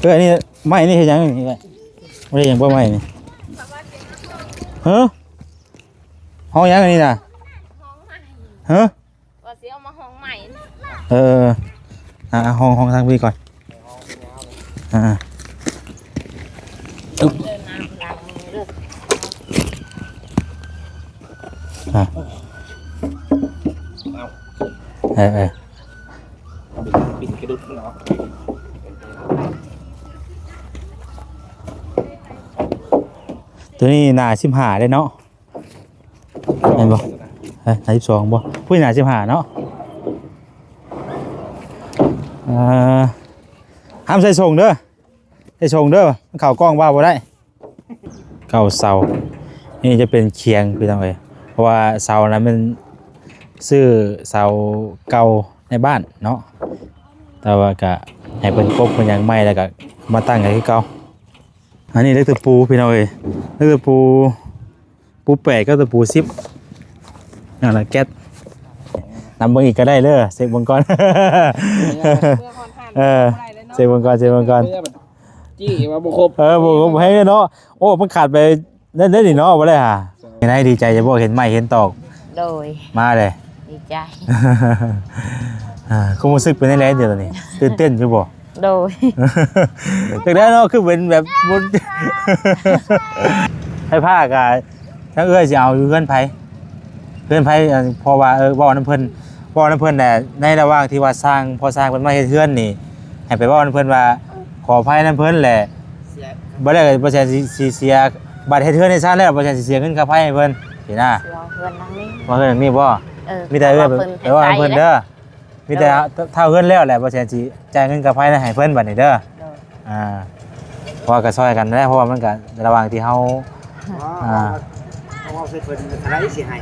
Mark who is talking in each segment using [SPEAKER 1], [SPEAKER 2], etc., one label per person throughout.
[SPEAKER 1] อันนี้ไม้นี่เฮ็ดหยังนี่บ่ได้หยังบ่ไม้นี่ฮะห้องหยังอันนี้น่ะฮะ
[SPEAKER 2] ว่าสิเอามาห้องใหม่
[SPEAKER 1] ห้องทางพี่ก่อน
[SPEAKER 2] เดินน้ำล้างมือเด้อ
[SPEAKER 1] ปิดกระดุกเนาะตัวนี้หนา15ได้เนาะเห็นบ่หนา12บ่ผู้หนา15เนาะห้ามใส่ส่งเด้อใส่ส่งเด้อมันเข้ากล้องว่าบ่ได้เก่าเสานี่จะเป็นเคียงพี่น้องเอ้ยเพราะว่าเสานั้นมันซื้อเสาเก่าในบ้านเนาะแต่ว่าก็ให้เพิ่นกบเพิ่นหยังใหม่แล้วก็มาตั้งให้คือเก่าอันนี้เล็กตะปูพี่น้องเอ้ยเล็กตะปู8ก็ตะปู10นั่นล่ะแก๊สนำเบิ่งอีกก็ได้เด้อเช็คเบิ่งก่อนเช็คเบิ่งก่อน
[SPEAKER 3] จี้ว่าบ่ครบ
[SPEAKER 1] บ่ครบให้เนาะโอ้มันขาดไปนั่นนี่เนาะบ่ได้ห่าไหนดีใจจะบ่เห็นไม้เห็นตอก
[SPEAKER 2] โดย
[SPEAKER 1] มาเลย
[SPEAKER 2] ดีใจ
[SPEAKER 1] ความรู้สึกเป็นจังได๋เดี๋ยวนี้ตื่นเต้นอยู่บ่
[SPEAKER 2] โดย
[SPEAKER 1] จังได๋เนาะคือเป็นแบบบ่ให้พาก็ถ้าเอ้ยสิเอาอยู่เฮือนไผเพราะว่าเว้านํเพิ่นน่ะในระหว่างที่ว่าสร้างพอสร้างเพิ่นมาเฮ็ดเฮือนนี่ให้ไปเว้านํเพิ่นว่าขออภัยนํเพิ่นแหละบ่ได้บ่ใช่สิเสียบัตรเฮ็ดเฮือนให้ซ่านแล้วบ่ใช่สิเสียเงินค่าไฟให้เพิ่นสินะ
[SPEAKER 2] เฮือนหลังนี้
[SPEAKER 1] ว่าเฮือนหลังนี้บ่มีแต่เว่าเพิ่นเด้อมีแต่เท่าเฮือนแล้วแหละบ่ใช่สิจ่ายเงินค่าไฟให้เพิ่นบัดนี้เด้อเพราะก็ช่วยกันได้เพราะว่ามันก็ระหว่างที่เฮา
[SPEAKER 3] เอาใส่เพิ่นเท่าไหร่สิให้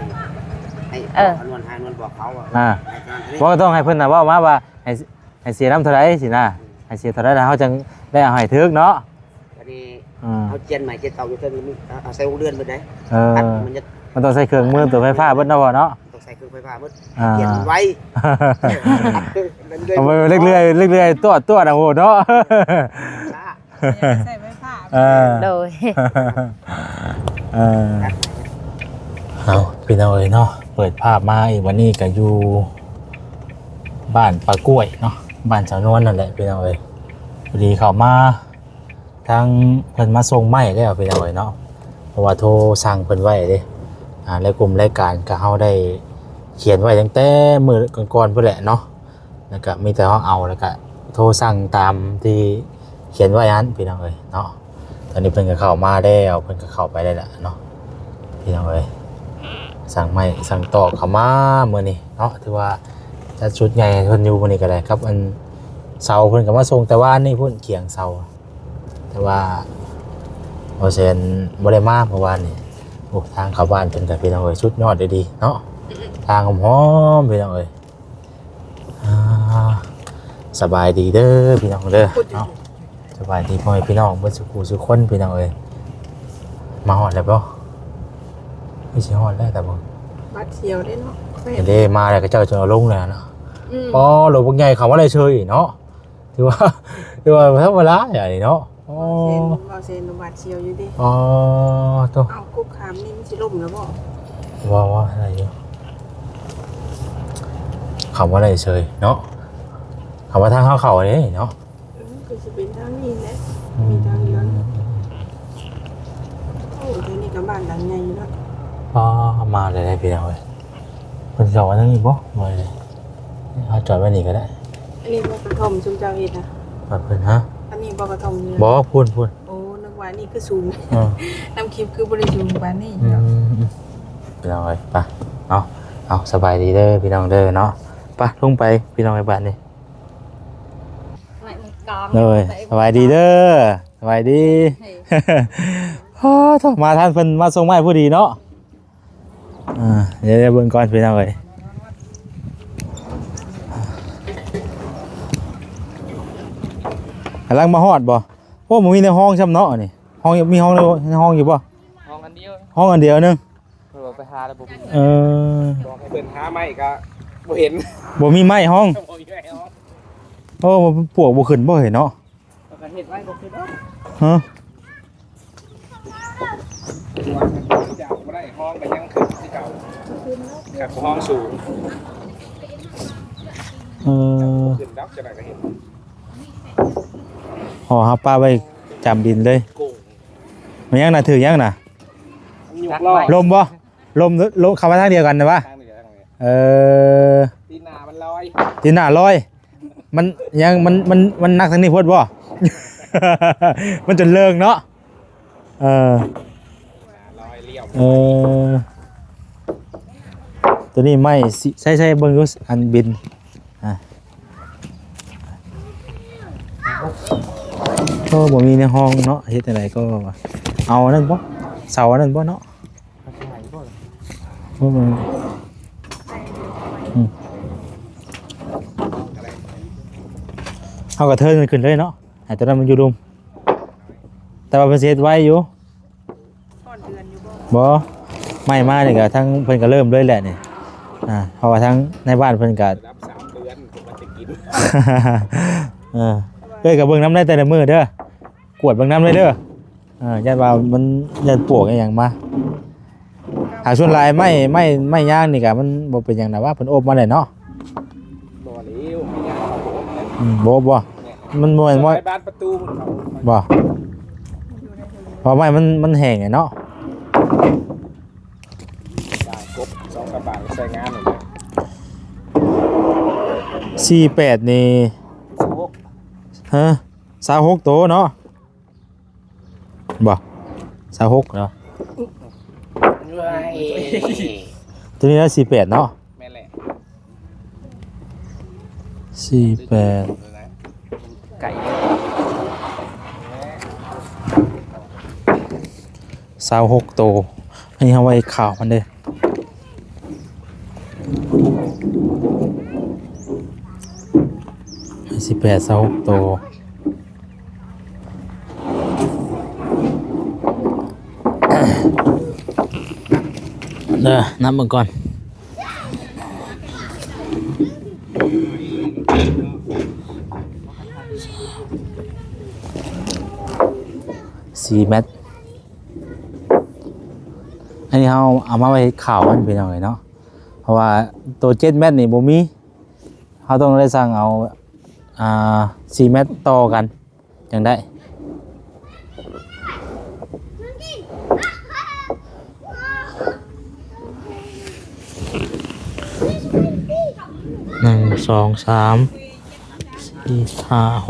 [SPEAKER 3] นวลบอกเขา
[SPEAKER 1] บ่ต้องให้เพิ่นน่ะเว้ามาว่าให้เสียน้ำเท่าไหร่สินะให้เสียเท่าไหร่แล้วเฮาจังได้เอาให้ถึกเนาะ
[SPEAKER 3] อันนี้เอาเจียนใหม่เจียนเก่าอยู่เทิงเอาใส่เดือนเบิดได้
[SPEAKER 1] มันต้องใส่เครื่องมือตัวไฟฟ้าเบิดเนาะบ่เนาะ
[SPEAKER 3] ต้องใส่เครื่องไฟฟ้าเบิดเจียนไว้
[SPEAKER 1] เอาไปเรื่อยๆตัวน่ะโหเนาะ
[SPEAKER 2] ใส่ไฟฟ้าโดย
[SPEAKER 1] เอาพี่น้องเอ้ยเนาะเปิดภาพมาอีกวันนี้ก็อยู่บ้านปลากล้วยเนาะบ้านสาวนวลนั่นแหละพี่น้องเอ้ยพอดีเข้ามาทางเพิ่นมาส่งไม้แล้วพี่น้องเอ้ยเนาะเพราะว่าโทรสั่งเพิ่นไว้เด้ในกลุ่มรายการก็เฮาได้เขียนไว้ตั้งแต่มื้อก่อนๆพุ่นแหละเนาะแล้วก็มีแต่เฮาเอาแล้วก็โทรสั่งตามที่เขียนไว้นั้นพี่น้องเอ้ยเนาะตอนนี้เพิ่นก็เข้ามาแล้วเพิ่นก็เข้าไปได้แล้วเนาะพี่น้องเอ้ยสั่งไม้สั่งตอกเข้ามามื้อนี้เนาะถือว่าจัดชุดใหญ่เพิ่นอยู่มื้อนี้ก็ได้ครับอันเสาเพิ่นก็มาส่งแต่ว่านี่เพิ่นเคียงเสาแต่ว่าบ่เซ็นบ่ได้มาเมื่อวานนี่โอ้ทางเข้าบ้านเพิ่นก็พี่น้องเอ้ยชุดยอดดีๆเนาะทางหอมๆพี่น้องเอ้ยสบายดีเด้อพี่น้องเด้อเนาะสบายดีพ่อพี่น้องเบิดสุขคนพี่น้องเอ้ยมาฮอดแล้วบ่ไม่ใช่ฮอดแล้วแต่บ่
[SPEAKER 4] บัดเที่ยวได้เนาะ
[SPEAKER 1] เด้มาแล้วก็เจ้าจะเอาลงแล้วเนาะอ๋อหลวงพ่อใหญ่เขาว่าอะไรเชยเนาะถือว่าธรรมดาอย่างนี้เนาะ
[SPEAKER 4] อ๋อเซนบัดเที่ยวอยู่ดิ
[SPEAKER 1] อ๋อตัว
[SPEAKER 4] เอากุ๊กขามนี่มันสิล่มแล้วบ่
[SPEAKER 1] ว่าอะไรอยู่คำว่าอะไรเชยเนาะคำว่าทางเขาเนี่ยเนาะ
[SPEAKER 4] ก็จะเป็นทางนี้แหละมีทางเดียวโอ้ทางนี้ก็บ้านหลังใหญ่อยู่เนาะ
[SPEAKER 1] อ๋อมาเลยได้พี่น้องเว้ยเป็นจอดไว้ทางนี้บ่มาเลยเอาจอดไว้นี่ก็ได้
[SPEAKER 4] อันนี้บ่กระท่อมชุมเจ้าเฮ็ดนะ
[SPEAKER 1] ปัดเพิ่นฮะ
[SPEAKER 4] อันนี้บ่กระท่อมเลย
[SPEAKER 1] บ่พูน
[SPEAKER 4] โอ้นึกว่านี่คือสูงน้ำคลิปคือบ่ได้สูงปานนี้เนาะ
[SPEAKER 1] พี่น้องเอ้ยไปเอาสบายดีเด้อพี่น้องเด้อเนาะไปลงไปพี่น้องไอ้บ้านนี่เลยสบายดีเด้อสบายดีมาท่านเพิ่นมาส่งไม้ผู้ดีเนาะเดี๋ยวเบิ่งก่อนพี่น้องเอ้ยกำลังมาฮอดบ่โอ้มันมีในห้องช่ำเนาะนี่ห้องมีห้องในห้องอยู่บ่
[SPEAKER 3] ห้องอันเ
[SPEAKER 1] ดียวนึง
[SPEAKER 3] เพิ่นไปหาแล้วบ่
[SPEAKER 1] บอก
[SPEAKER 3] ให้เพิ่นหาไม้ก็บ่เห็น
[SPEAKER 1] บ่มีไม้ห้องโอ้พวกบ่ขึ้นบ่เห็นเนาะ
[SPEAKER 3] น เห็ดไว้ก็คือเนาะ
[SPEAKER 1] ฮะ
[SPEAKER 5] วางมันจะไม่ได้ห้องไปยังขึ้นที่เก่ากับห้องสูง ขึ้นดับจะไหนก็เห็น
[SPEAKER 1] ห่อฮับป้าไว้จำดินเลย
[SPEAKER 5] โก่ง
[SPEAKER 1] มันยังน่ะถือยังน่ะ
[SPEAKER 5] ยุกล้อ
[SPEAKER 1] ลมบ่ลมเข้ามาทางเดียวกันนะวะ
[SPEAKER 5] ทางเหนือทางเหนือ
[SPEAKER 1] ตี
[SPEAKER 5] ตีนามันลอย
[SPEAKER 1] ตีหน้าลอย มันยังมันนักทางนี้พดบ่ มันจนเลิงเนาะ
[SPEAKER 5] ลอยเลี้ยว
[SPEAKER 1] ตัวนี้ไม่ใช่เบิ่งดูอันบินก็บ่มีในห้องเนาะเฮ็ดอะไรก็เอานั่นบ่เสาอันนั้นบ่เนาะบ่มันเอากระเทินมันขึ้นเลยเนาะไอ้ตัวนั้นมันอยู่รุมแต่ว่าเพิ่นสิเฮ็ดไว้อยู่
[SPEAKER 4] ก่อนเดือนอยู่บ่
[SPEAKER 1] บ่ไม่มานี่ก็ทั้งเพิ่นก็เริ่มเลยแหละนี่เพราะว่าทั้งในบ้านเพิ่นก็
[SPEAKER 5] รับ3 เดือนผมมันจะกิน
[SPEAKER 1] เอ้ยกับเบิ่งน้ำได้แต่ละมือเด้อกวดเบิ่งน้ำเลยเด้อย่านว่ามันยันปวกอหย่างมาหาส่วนหลายไม่ย่างนี่ก็มันบ่เป็นหยังนะว่าเพิ่นอบมาได้เนาะ
[SPEAKER 5] บ่เลี้ยวไม่ยากครับผม
[SPEAKER 1] บ่มันบ่แม่นบ่
[SPEAKER 5] ไปบ้านประตูมันเขา
[SPEAKER 1] บ่เพราะไม้มันแห้งไงเนาะ
[SPEAKER 5] ด่างกบ2 กระบะใส่งานหมดเลย
[SPEAKER 1] 48นี่ฮะ26โตเนาะบ่26เนาะตัวนี้นะ48เนาะ
[SPEAKER 5] แม่แหละ
[SPEAKER 1] 48
[SPEAKER 3] ไก่
[SPEAKER 1] 26โตอันนี้เอาไว้ข่าวมันเด้18 26โตนับมันก่อน4 เมตรอันนี้เอามาไว้ข่าวมันเป็นยังไงเนาะเพราะว่าตัว7 เมตรนี่บ่มีเขาต้องได้สั่งเอา4 เมตรต่อกันจังได้1 2 3 4 5 6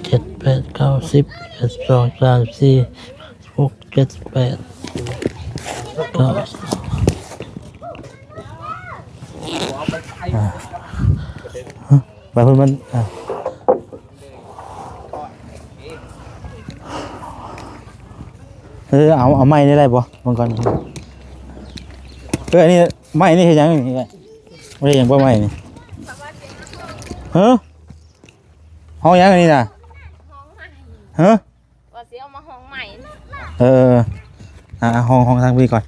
[SPEAKER 1] 7 8 9 10 1 2 3 4 6 7 8 9ไปเพื่อนมันเอาไม้นี่ได้ปะมันก่อนอันนี้ไม้นี่เห็นยังไงไม่ได้ยังว่าไม้นี่เฮ้อห้องยังอันนี้น่ะเฮ้อ
[SPEAKER 2] ว่าสิเอามาห้องใหม่
[SPEAKER 1] ห้องทางพี่ก่อน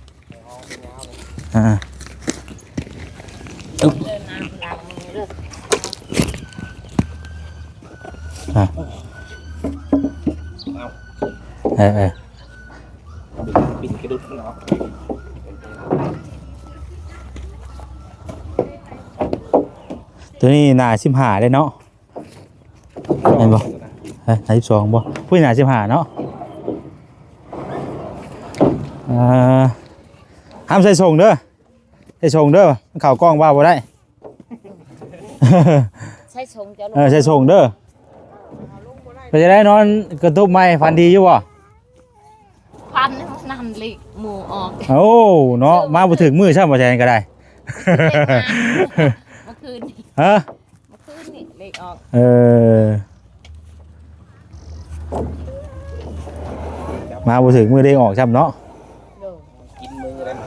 [SPEAKER 2] เดินน้ำล้างมือเด้อ
[SPEAKER 5] บินกระดุดมันออก
[SPEAKER 1] ตัวนี้หนา15ได้เนาะเห็นบ่หนา12บ่ผู้หนา15เนาะห้ามใส่ส่งเด้อใส่ส่งเด้อมันเข้ากล้องว่าบ่ได้
[SPEAKER 2] ใช้ชงจะลง
[SPEAKER 1] ใส่ส่งเด้อไปจะได้นอนกระตุบไม้ฟันดีอยู่บ่
[SPEAKER 2] พันนั่นเลยหมูออก
[SPEAKER 1] โอ้เนาะมาบ่ถึงมือใช่บ่แทนก็ได้
[SPEAKER 2] เมื่อคืนนี่
[SPEAKER 1] ฮะ
[SPEAKER 2] เมื่อคืนนี่เลขออก
[SPEAKER 1] มาบ่ถึงมือได้ออกช่ำเนาะ
[SPEAKER 5] กินมือได้ไหม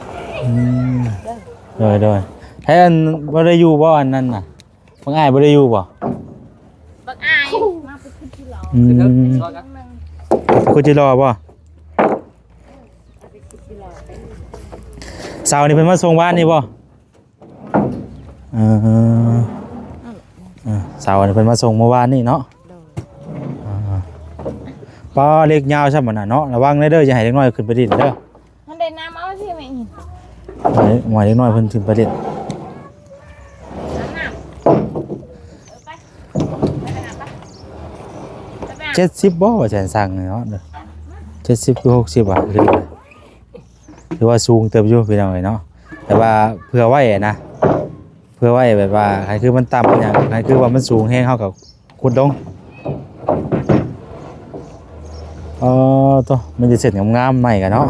[SPEAKER 1] โดยแทนบ่ได้อยู่บ่อันนั้นน่ะบางอ้ายบ่ได้อยู่บ่
[SPEAKER 2] บักอายมาไปขึ้นที่เรา
[SPEAKER 1] กูจิรอบ่เสาร์นี่เพิ่นมาส่งบ้านนี่บ่เสาร์นี่เพิ่นมาส่งเมื่อวานนี่เนาะ
[SPEAKER 2] โด
[SPEAKER 1] ป้อเล็กยาวใช่มั้ยน่ะเนาะระวังเด้ออย่าให้เล็กน้อยขึ้นไปดินเด้อ
[SPEAKER 2] มันได้น้ำเอาสิไม่เห็น
[SPEAKER 1] หมายเล็กน้อยเพิ่นขึ้นไปดิน
[SPEAKER 2] น้ำไปอาบปะไปอาบ
[SPEAKER 1] 70บ่ว่าแสนสั่งเนาะเด้อ70คือ60บาทหรือว่าสูงเติบอยู่พี่น้องเอ้ยเนาะแต่ว่าเผื่อไว้นะเผื่อไว้แบบว่าใครคือมันต่ำอย่างใครคือว่ามันสูงแฮงเฮากับขุดลงตัวมันจะเสร็จงามๆใหม่กันเนาะ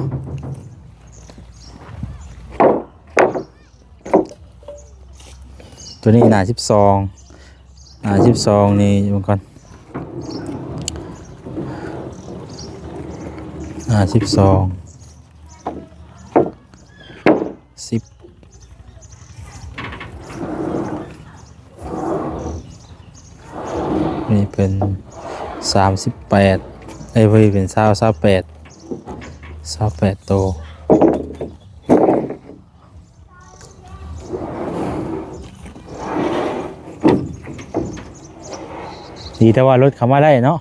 [SPEAKER 1] ตัวนี้หนา12นี่มันก่อนหนา12 10นี่เป็น38ไอ้พวกนี้เป็น28โตดีแต่ว่ารถเข้ามาได้เนาะ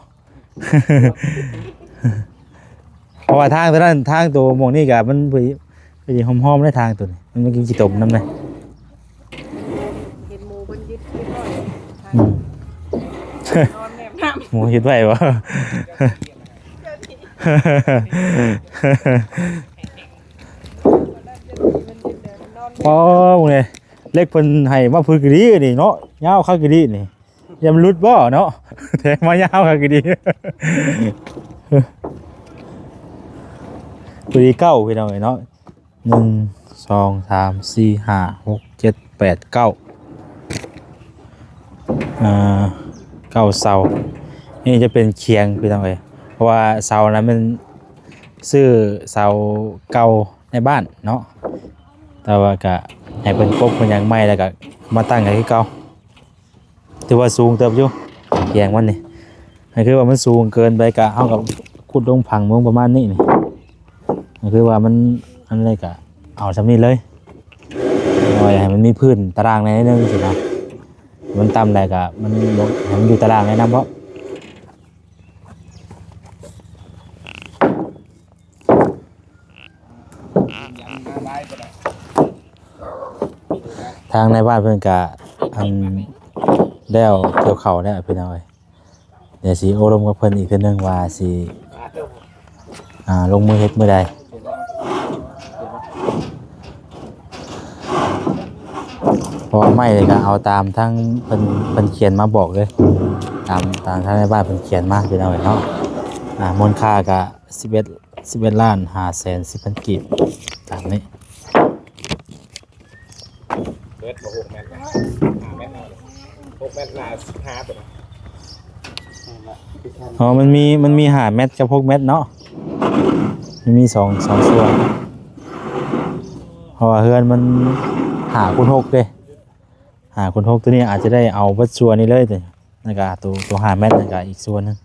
[SPEAKER 1] เพราะว่าทางตัวนั้นทางตัวหมองนี่ก็มันไปหอมๆได้ทางตัวนี้มันกินขี้ตมนำเลย
[SPEAKER 4] เห็นหมูเพิ่นยึดขึ้นก่อน
[SPEAKER 1] อืม
[SPEAKER 4] นอนแนบน้ำ
[SPEAKER 1] หมูคิดไว้บ่ อ๋อพวกนี้เล็กเพิ่นให้มาพื้นกะดีนี่เนาะยาวคักกะดีนี่ยามรุดบ่เนาะ แทงมายาวคักกะดี กะดีเก้าพี่น้องเนาะ1 2 3 4 5 6 7 8 99เสานี่จะเป็นเคียงพี่น้องเอ้ยเพราะว่าเสานั้นมันซื้อเสาเก่าในบ้านเนาะแต่ว่าก็ให้เป็นกบเป็นอย่างใหม่แล้วก็มาตั้งกันคือเก่าถือว่าสูงเติบอยู่แยงมันนี่ให้คือว่ามันสูงเกินไปก็เอากับขุดลงพังมึงประมาณนี้นี่ให้คือว่ามันอันนี้ก็เอาซำนี้เลยเอาไว้ให้มันมีพื้นตารางในนิดนึงสินะมันต่ำได้ก็มันบ่ให้มันอยู่ตารางในนำเพราะทางในบ้านเพิ่นก็อันแล้วเกี่ยวเข้าวเนี่ยพี่น้อยเดี๋ยวสิอบรมกับเพิ่นอีกเทื่อนึงว่าสิลงมือเฮ็ดมื้อใดเพราะว่าไม่เลยก็เอาตามทั้งเพิ่นเขียนมาบอกเลยตามทางในบ้านเพิ่นเขียนมาพี่น้อยเนาะมูลค่าก็11ล้าน5แสน10,000กีบตามนี้
[SPEAKER 5] เบิดบ่6เมตรนะ5เมตรนะ6เมตรนะ15ตัวนะ
[SPEAKER 1] อ๋อมันมี5เม็ดกับ6เม็ดเนาะมันมี2ส่วนเพราะว่าเฮือนมัน5คูณ6เด้5คูณ6ตัวนี้อาจจะได้เอาเบิดส่วนนี้เลยแต่นั่นก็ตัว5เม็ดนั่นก็อีกส่วนนึง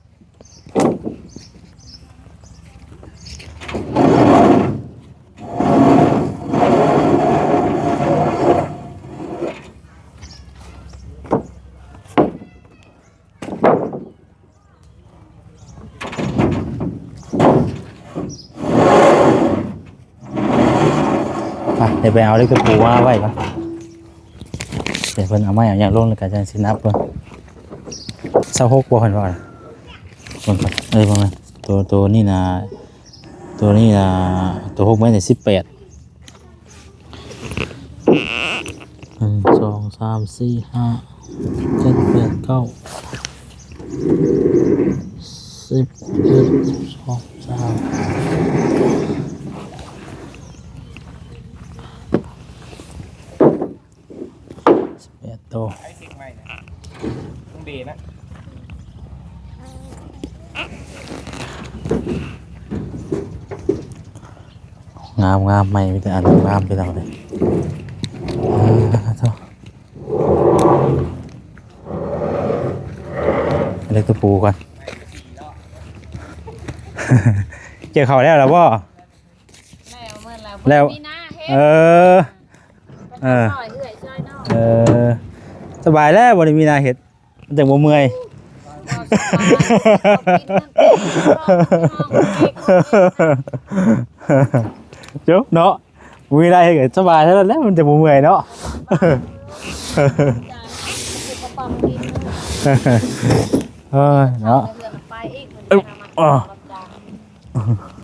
[SPEAKER 1] เดี๋ยวไปเอาเล็กตะปูมาไว้ก่อนเดี๋ยวเพิ่นเอาไม้เอาอย่างลงแล้วก็จะสินับเพิ่น26บ่เพิ่นว่าเบิ่งก่อนเบิ่งตัวนี้นะตัว6เมตรนี่18 1 2 3 4 5 7 8 9 10 11 12 13โต
[SPEAKER 5] ไอ้สิ่งใหม่นะต้องดีนะ
[SPEAKER 1] งามใหม่มีแต่อันงามไปแล้วเลยเท่าเล็กตะปูก่อน เกี่ยวเข่าแล้วหรอพ่อ
[SPEAKER 2] แล้วเมื่อแล้ว
[SPEAKER 1] แล้ว
[SPEAKER 2] มีหน้าเฮ็ด
[SPEAKER 1] เออ
[SPEAKER 2] ซอยเอื้อยซอยนอก
[SPEAKER 1] สบายแล้ววันนี้มีนาเห็ดแต่บ่เมื่อย
[SPEAKER 2] บ่
[SPEAKER 1] เจ้าเนาะมีได้ก็สบายเท่านั้นแหละมันจะบ่เมื่อยเนาะเฮ้ยเนาะ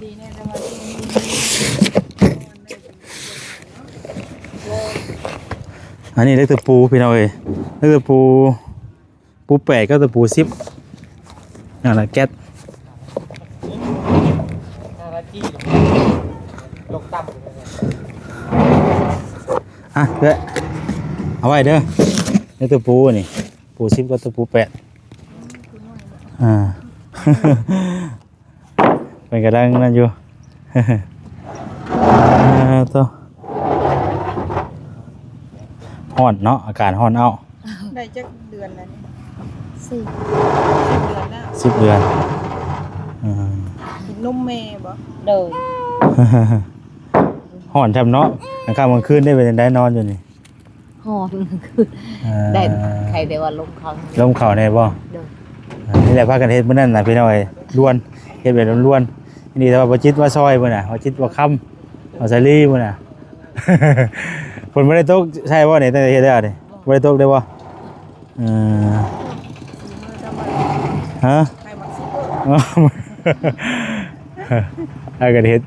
[SPEAKER 4] ดีแน่แต่ว่า
[SPEAKER 1] อันนี้เล็กตะปูพี่น้องเอ้ยเล็กตะปูแปดก็ตะปู10นั่นล่ะแก๊ส
[SPEAKER 5] นาทีลงต่ำ
[SPEAKER 1] อ่ะเด้อเอาไว้เด้อเล็กตะปูนี่ปู10ก็ตะปู8เป็นกระดังนั่นอยู่ ตัวฮ้อนเนาะอากาศฮ้อนเอา
[SPEAKER 4] ได้จักเดือนแล้วนี่
[SPEAKER 2] 4
[SPEAKER 4] เดือนแล้ว
[SPEAKER 1] 10 เดือน
[SPEAKER 4] กินนมแม่บ่
[SPEAKER 2] โดย
[SPEAKER 1] ฮ้อนทำเนาะกลางค่ำกลางคืนได้เป็นได้นอนอยู่นี่
[SPEAKER 2] หอนคือได้ใครได้ว่าลงเขา
[SPEAKER 1] ลมเข่าแน่บ่
[SPEAKER 2] โดย
[SPEAKER 1] นี่แหละพากันเฮ็ดมื้อนั้นน่ะพี่น้อยล้วนเฮ็ดแบบล้วนๆนี่แต่ว่าบ่จิตว่าซอยมื้อน่ะบ่จิตว่าค่ำเอาใส่ลีมื้อน่ะ ฝนบ่ได้ตกใช่บ่นี่ตั้งแต่เฮ็ดแล้วนี่บ่ได้ตกได้บ่ฮะ
[SPEAKER 4] ให้มักซิเ
[SPEAKER 1] อากันเฮ็ด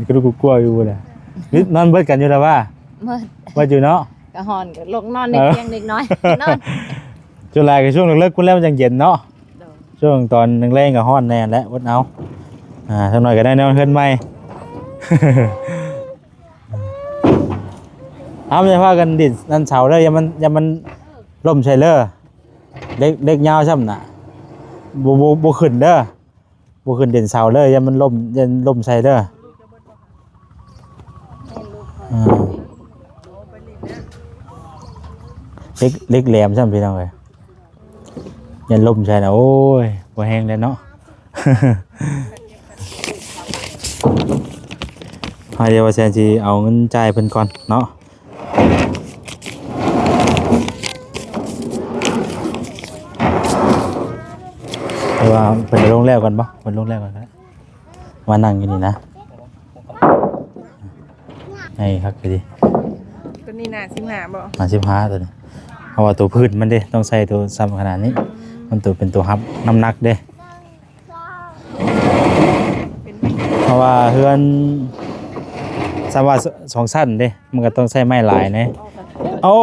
[SPEAKER 1] กระดูกกลัวอยู่น่ะนี่นอนเบิดกันอยู่แล้วว่า
[SPEAKER 2] เมื่อ
[SPEAKER 1] ว่าอยู่เนาะ
[SPEAKER 2] ก็หอนก็ลงนอนในเตียงเด็กน้อยนอน
[SPEAKER 1] จุฬาก็ช่วงเลิกๆพุ่นแล้วมันจังเย็นเนาะ
[SPEAKER 2] โดย
[SPEAKER 1] ช่วงตอนแรงๆก็ฮ้อนแน่แหละอดเอาสักหน่อยก็ได้นอนเฮือนใหม่ เอาไม่ใช่ว่ากันดินั่นเสาเลยอย่ามันล่มใช่เลอเล็กยาวช่ำน่ะบ่ขึ้นเด้อบ่ขึ้นเด่นเสาเลยอย่ามันล่มใส่เด้อเล็กแหลมช่ำพี่น้องเอ้ยยันล่มใช่น่ะโอ้ยบ่แห้งแล้วเนาะ เดี๋ยวว่าแซนสิเอาเงินจ่ายเพิ่นก่อนเนาะแต่ว่าเพิ่นจะลงแล้วก่อนบ่เพิ่นลงแล้วก่อนนะมานั่งอยู่นี่นะให้ครับไปดิ
[SPEAKER 4] ตัวนี้น่ะสิหาบ่
[SPEAKER 1] มา15ตัวนี้เพราะว่าตัวพื้นมันเด้ต้องใส่ตัวซ้ำขนาดนี้มันตัวเป็นตัวฮับน้ำหนักเด้เพราะว่าเฮือนสามว่า2ชั้นเด้มันก็ต้องใช้ไม้หลายนะโอ้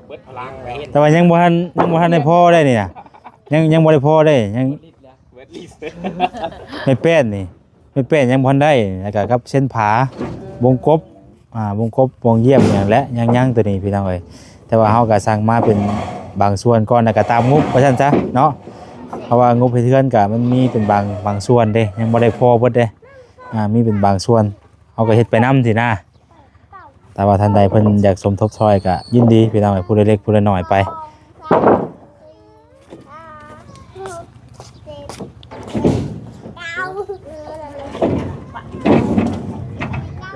[SPEAKER 5] เบิดพลังไปเฮ็ด
[SPEAKER 1] แต่ว่ายังบ่ทันได้พอได้นี่น่ะยังบ่ได้พอได้ยัง
[SPEAKER 5] เบิดลิส
[SPEAKER 1] ไม่แป้นนี่ไม่แป้นยังบ่ทันได้แล้วก็กับเส้นผาวงกบวงกบวงเยี่ยมอย่างและยังตัวนี้พี่น้องเอ้ยแต่ว่าเฮาก็สั่งมาเป็นบางส่วนก่อนแล้วก็ตามงบว่าซั่นซะเนาะเพราะว่างบให้เทือนก็มันมีเป็นบางส่วนเด้ยังบ่ได้พอเบิดเด้มีเป็นบางส่วนเฮาก็เฮ็ดไปนำสินะแต่ว่าท่านใดเพิ่นอยากสมทบช่วยก็ยินดีพี่น้องเอ้ยผู้เล็กผู้น้อยไป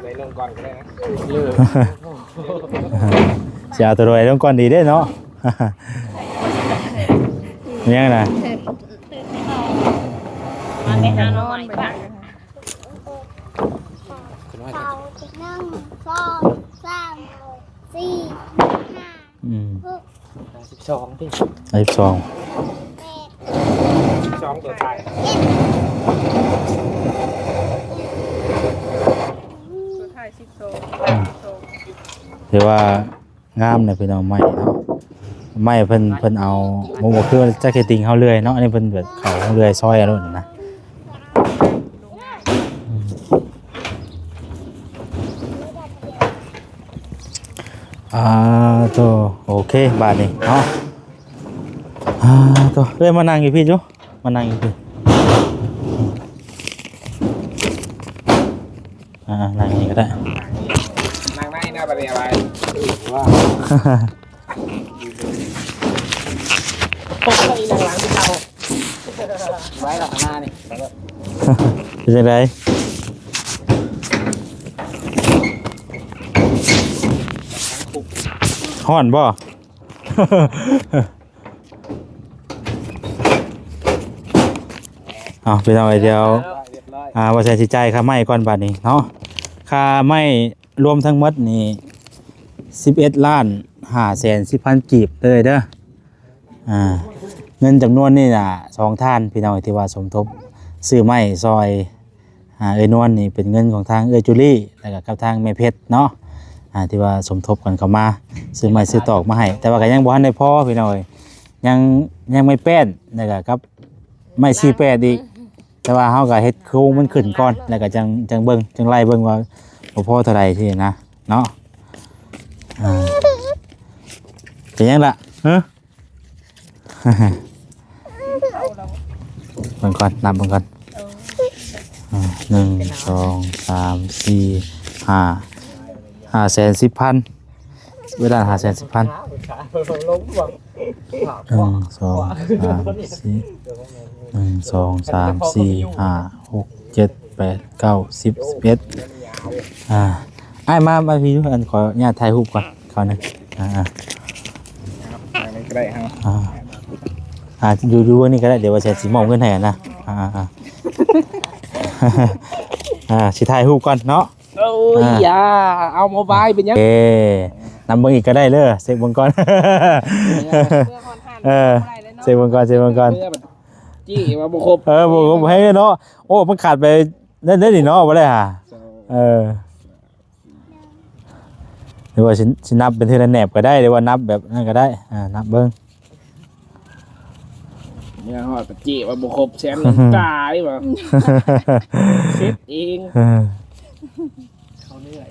[SPEAKER 5] ไปลงก่อนก็ได้นะ
[SPEAKER 1] เสียตัวรวยต้องก่อนดีได้เนาะ ยังไง
[SPEAKER 2] มาไปหาน้อย
[SPEAKER 4] ไป
[SPEAKER 2] บ้า
[SPEAKER 4] ได้
[SPEAKER 2] ง
[SPEAKER 5] 12พี่
[SPEAKER 1] 12
[SPEAKER 5] 12ตัวท้าย
[SPEAKER 4] ตัวท้าย12
[SPEAKER 1] เดี๋ยวว่างามเนี่ยเพิ่นเอาไม้เนาะไม้เพิ่นเอาบ่คือแจ็คเก็ตติ้งเฮาเลื่อยเนาะอันนี้เพิ่นแบบเขาเลื่อยซอยอันนั้นนะตัวโอเคบาดนี้เนาะตัวเอ้ยมานั่งอยู่พี่จุมานั่งอยู่พี่นั่งนี่ก็ได้
[SPEAKER 5] นั่งในหน้าประเดี๋ยวไปว่าพวกเขาอีนั่งหลังที่เขาไว้หลังหน้านี่
[SPEAKER 1] เป็นจังไดฮ้อนบ่ เอาพี่น้องเดียว
[SPEAKER 5] เรียบร้อย
[SPEAKER 1] ว่าใช้สิจ่ายค่าไม้ก่อนบัดนี้เนาะค่าไม้รวมทั้งหมดนี่11,510,000กีบเลยเด้อเงินจำนวนนี่น่ะ2ท่านพี่น้องที่ว่าสมทบซื้อไม้ซอยเอ้ยนวลนี่เป็นเงินของทางเอ้ยจุลี่แล้วก็กับทางแม่เพชรเนาะที่ว่าสมทบกันเข้ามาซื้อไม้ซื้อตอกมาให้แต่ว่าก็ยังบ่ทันได้พอพี่น้องยังไม่แป้นแล้วก็กับไม้48อีกแต่ว่าเฮาก็เฮ็ดโครงมันขึ้นก่อนแล้วก็จังเบิ่งจังไล่เบิ่งว่าบ่พอเท่าใดที่นะเนาะเป็นยังล่ะฮะ เบิ่งก่อนนับเบิ่งก่อน1 2 3 4 510,000เวลา510,000 1 2 3 4 5 6 7 8 9 10 11ไอ้มาพี่อันขอญาตถ่ายรูปก่อนเขานึง
[SPEAKER 5] อะไรก็ได้ครับ
[SPEAKER 1] อยู่นี่ก็ได้เดี๋ยวว่าจะสิมอบเงินให้นะสิถ่ายรูปก่อนเนาะ
[SPEAKER 5] โอ้ยอย่าเอาโมบายเป็นยัง
[SPEAKER 1] นำเบิ่งอีกก็ได้เด้อเสกเบิ่งก่อนเสกเบิ่งก่อน
[SPEAKER 5] จี้มาบ่ครบ
[SPEAKER 1] บ่ให้เนาะโอ้มันขาดไปได้นี่เนาะบ่ได้ห่าหรือว่าสินับเป็นทีละแหนบก็ได้หรือว่านับแบบนั้นก็ได้นับเบิ่ง
[SPEAKER 5] เนี่ยฮอดจี้มาบ่ครบแสนตายบ่เซ็ตเองเขาเหนื่อย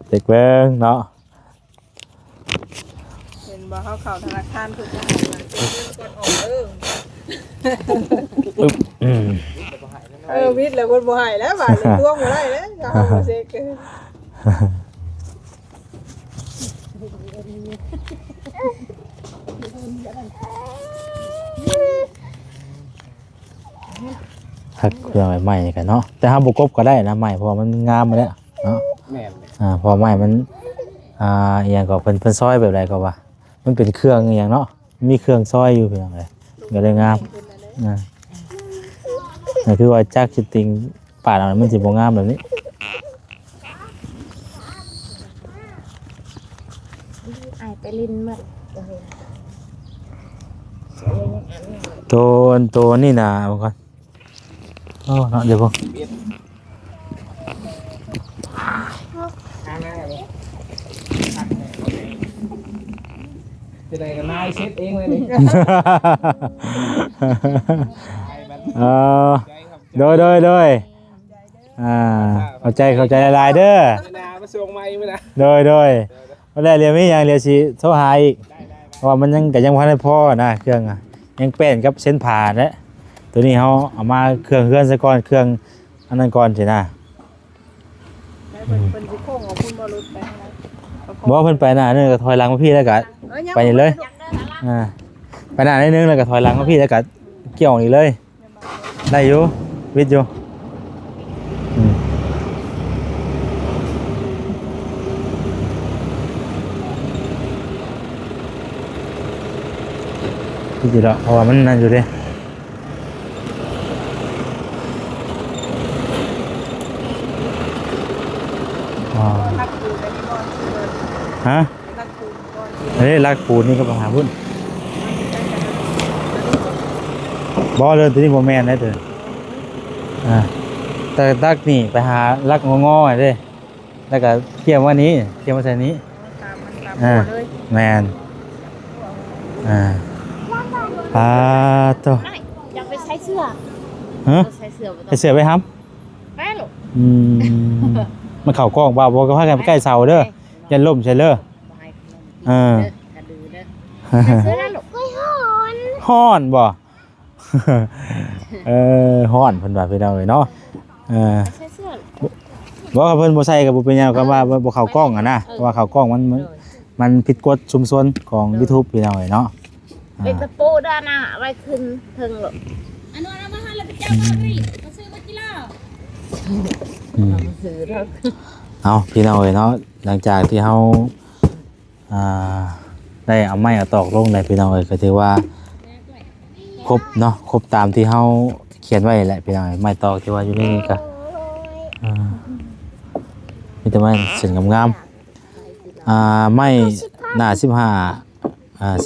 [SPEAKER 1] เด็กเบิ่งเนาะ
[SPEAKER 4] เห็นบ่เข้าธนาคารเพิ่นจะให้วิทย์แล้วคนบ่ให้แล้วบาดเลยทวงบ่ได้แล้วจะเอาบ่เซ็ก
[SPEAKER 1] ถ้าเครื่องใหม่ๆกันเนาะแต่ห้ามบุกบก็ได้นะใหม่เพราะมันงามมาแล้วเนาะพอใหม่มันอย่างก็เป็นซอยแบบไรก็ว่ามันเป็นเครื่องอย่างเนาะมีเครื่องซอยอยู่เพียงไรก็เลยงามนี่คือว่าจักจิตติงป่าดมันสิบ่งามแบบนี้
[SPEAKER 2] ไปลินเมื่อ
[SPEAKER 1] ตัวนี่นะบางคนเนาะเดี๋ยวพวก
[SPEAKER 5] จะได้กันนายเซ็ตเองเลยนี่
[SPEAKER 1] โดยเข้าใจหลายเด้อ
[SPEAKER 5] มาส่งไม้มั้ยนะ
[SPEAKER 1] โดยวันแรกเรียนไม่ยังเรียนสิโทรหาอีกเพราะว่ามันยังบ่ทันได้พอนะเครื่องยังแป้นกับเส้นผ่าและตัวนี้เขาเอามาเครื่องซะก่อนเครื่องอันนั้นก่อนสินะ
[SPEAKER 4] เป็นสิโค้งของคุณบ่รถไปนะ
[SPEAKER 1] บ่เพิ่นไปหน้านึงก็ถอยหลังมาพี่แล้วก็ไปนี่เลยไปหน้านิดนึงแล้วก็ถอยหลังมาพี่แล้วก็เกี่ยวนี่เลยได้อยู่วิทย์อยู่อยู่แล้วเพราะว่ามันนั่นอยู่ดิฮะลักปูนนี่ก็ปัญหาพุ่นบ่เลยตัวนี้บ่แม่นได้เด้อแต่ลักนี่ไปหาลักงอๆเด้แล้วก็เกี่ยวว่านี้เกี่ยวมาใส่นี้แม่นตัว
[SPEAKER 2] อยากไปใช้เสื้อใช้เ
[SPEAKER 1] สื้อไปครับ
[SPEAKER 2] แม่ลูก
[SPEAKER 1] มันเข่ากล้องบ่าวก็พากันไปใกล้เสาเด้อยันล่มใช่เด้อ
[SPEAKER 2] เสื้อลูก
[SPEAKER 1] ฮ้อนบ่ฮ้อนเพิ่นว่าไปเอาเลยเนาะ
[SPEAKER 2] ใช้เสื้อ
[SPEAKER 1] บ่ว่าเพิ่นบ่ใส่ก็บ่เป็นหยังก็ว่าบ่เข้ากล้องอ่ะนะว่าเข้ากล้องมันผิดกฎชุมชนของ YouTube พี่น้องเนาะ
[SPEAKER 2] เป็นตะปูด้านหน้าไว้ขึ้นถึงหรอก
[SPEAKER 6] อันนู้นเอามาให้เราไปจับมาดิมาซื้อมากิโล
[SPEAKER 1] เอาพี่น้องเนาะหลังจากที่เขาได้เอาไม้เอาตอกลงในพี่น้องก็ถือว่า ครบเนาะครบตามที่เฮาเขียนไว้แหละพี่น้องไม้ตอกที่ว่าอยู่ในนี้ก็มีแต่ไม้เส้นงามๆไม้หน้า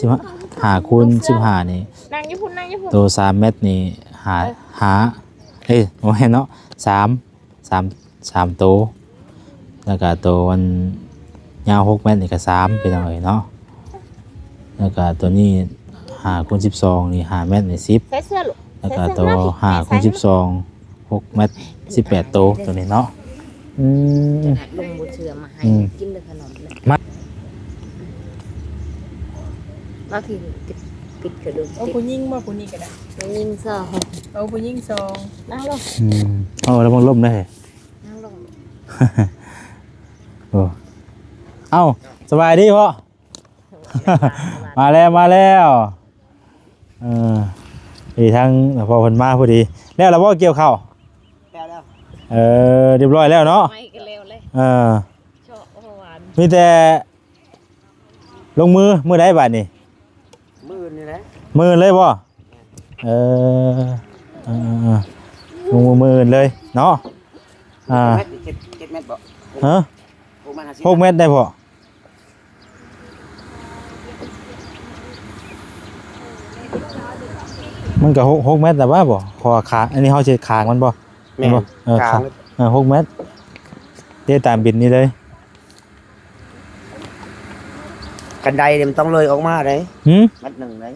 [SPEAKER 1] 15คูณ15นี่
[SPEAKER 2] นางญี่ปุ่นนางญี่ปุ่น
[SPEAKER 1] ตัว3เมตรนี่หาโอ้ยเนาะ3ตัวแล้วก็ตัวมันยาว6เมตรนี่ก็3พี่น้องเนาะแล้วก็ตัวนี้5คูณ12นี่5เมตรนี่10
[SPEAKER 2] ใส่เสื้อลูก
[SPEAKER 1] แล้วก็ตัว5คูณ12 6เมตร18ตัวนี้เนาะ
[SPEAKER 2] ลงบนเชือมาให้กินเลยขนมเลยบางทีปิดกระดูก
[SPEAKER 4] เอาผู้หญิงบ่ผู้นี้ก็ได้
[SPEAKER 2] ยิงซอ
[SPEAKER 4] เอาผู้หญิงสอง
[SPEAKER 2] นั่งลง
[SPEAKER 1] แล้วมันล่มได้
[SPEAKER 2] นั่งลง
[SPEAKER 1] โอ้เอ้าสบายดีพ่อ มาแล้วอีทั้งพอเพิ่นมาพอดีแล้วเราบ่เกี่ยวข้าว
[SPEAKER 3] แล้ว
[SPEAKER 1] เรียบร้อยแล้วเนาะ
[SPEAKER 2] ไม่กันเร็วเลย ชอบหวาน
[SPEAKER 1] มีแต่ลงมือได้บาดนี่
[SPEAKER 3] มือนี่แหละ
[SPEAKER 1] มือเลยบ่ลงมือเลยเนาะ
[SPEAKER 3] 7 เมตรบ่
[SPEAKER 1] ฮะ
[SPEAKER 3] 6
[SPEAKER 1] 6เมตรได้พ่อมันก็6เมตรแต่ว่าบ่คอขาอันนี้เฮาสิคางมันบ่
[SPEAKER 3] แม่น
[SPEAKER 1] คาง6เมตรเตะตามบินนี่เลย
[SPEAKER 3] กันไดเนี่ยมันต้องเลยออกมาเลย
[SPEAKER 1] หืม
[SPEAKER 3] มัดหนึ่งเลย